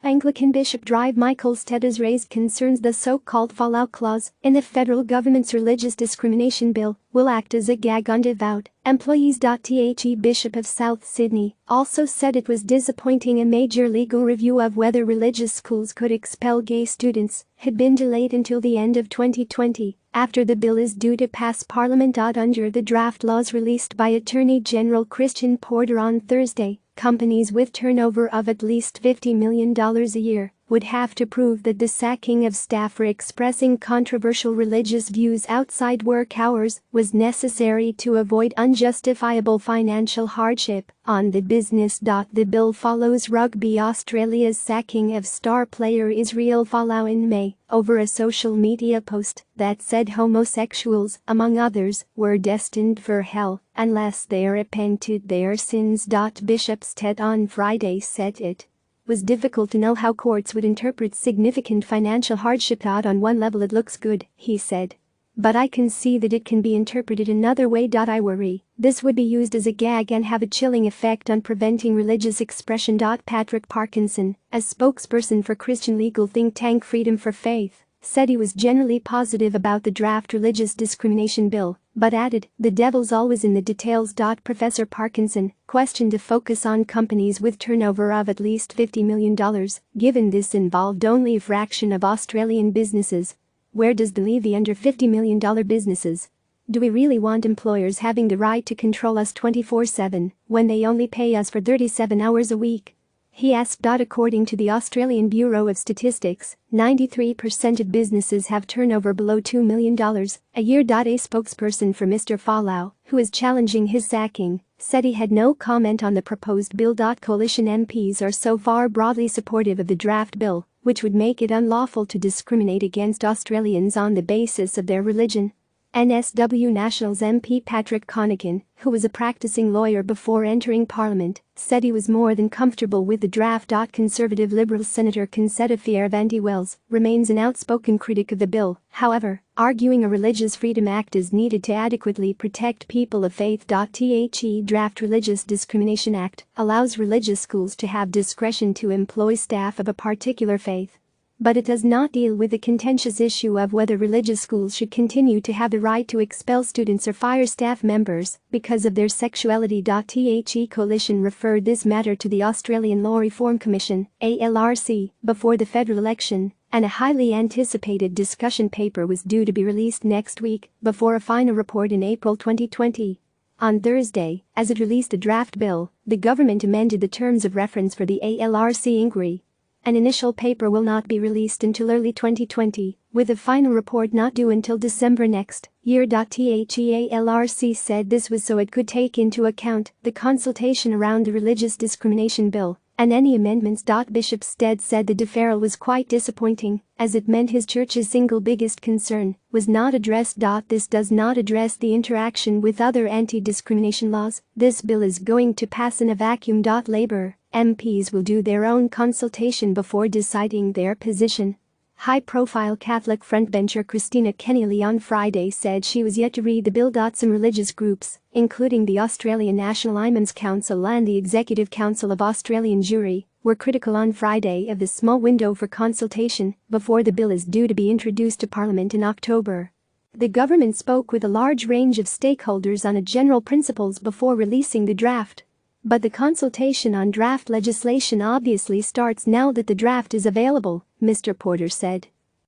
Anglican Bishop Drive Michael Stead has raised concerns the so-called folau clause in the federal government's religious discrimination bill will act as a gag on devout employees. The Bishop of South Sydney also said it was disappointing a major legal review of whether religious schools could expel gay students had been delayed until the end of 2020 after the bill is due to pass Parliament. Under the draft laws released by Attorney General Christian Porter on Thursday, companies with turnover of at least $50 million a year would have to prove that the sacking of staff for expressing controversial religious views outside work hours was necessary to avoid unjustifiable financial hardship on the business. The bill follows Rugby Australia's sacking of star player Israel Folau in May over a social media post that said homosexuals, among others, were destined for hell unless they repented their sins. Bishop Stead on Friday said it was difficult to know how courts would interpret significant financial hardship. On one level it looks good, he said. But I can see that it can be interpreted another way. I worry this would be used as a gag and have a chilling effect on preventing religious expression. Patrick Parkinson, a spokesperson for Christian legal think tank Freedom for Faith, said he was generally positive about the draft religious discrimination bill, but added, "The devil's always in the details." Professor Parkinson questioned a focus on companies with turnover of at least $50 million, given this involved only a fraction of Australian businesses. Where does that leave the under $50 million businesses? Do we really want employers having the right to control us 24/7 when they only pay us for 37 hours a week? He asked. According to the Australian Bureau of Statistics, 93% of businesses have turnover below $2 million a year. A spokesperson for Mr. Folau, who is challenging his sacking, said he had no comment on the proposed bill. Coalition MPs are so far broadly supportive of the draft bill, which would make it unlawful to discriminate against Australians on the basis of their religion. NSW Nationals MP Patrick Conaghan, who was a practicing lawyer before entering Parliament, said he was more than comfortable with the draft. Conservative Liberal Senator Concetta Fierravanti-Wells remains an outspoken critic of the bill, however, arguing a Religious Freedom Act is needed to adequately protect people of faith. The draft Religious Discrimination Act allows religious schools to have discretion to employ staff of a particular faith. But it does not deal with the contentious issue of whether religious schools should continue to have the right to expel students or fire staff members because of their sexuality. The coalition referred this matter to the Australian Law Reform Commission, ALRC, before the federal election, and a highly anticipated discussion paper was due to be released next week before a final report in April 2020. On Thursday, as it released the draft bill, the government amended the terms of reference for the ALRC inquiry. An initial paper will not be released until early 2020, with a final report not due until December next year. The ALRC said this was so it could take into account the consultation around the religious discrimination bill and any amendments. Bishop Stead said the deferral was quite disappointing, as it meant his church's single biggest concern was not addressed. This does not address the interaction with other anti-discrimination laws. This bill is going to pass in a vacuum. Labour MPs will do their own consultation before deciding their position. High-profile Catholic frontbencher Christina Kenneally on Friday said she was yet to read the bill. Some religious groups, including the Australian National Imams Council and the Executive Council of Australian Jewry, were critical on Friday of the small window for consultation before the bill is due to be introduced to Parliament in October. The government spoke with a large range of stakeholders on general principles before releasing the draft. But the consultation on draft legislation obviously starts now that the draft is available, Mr. Porter said.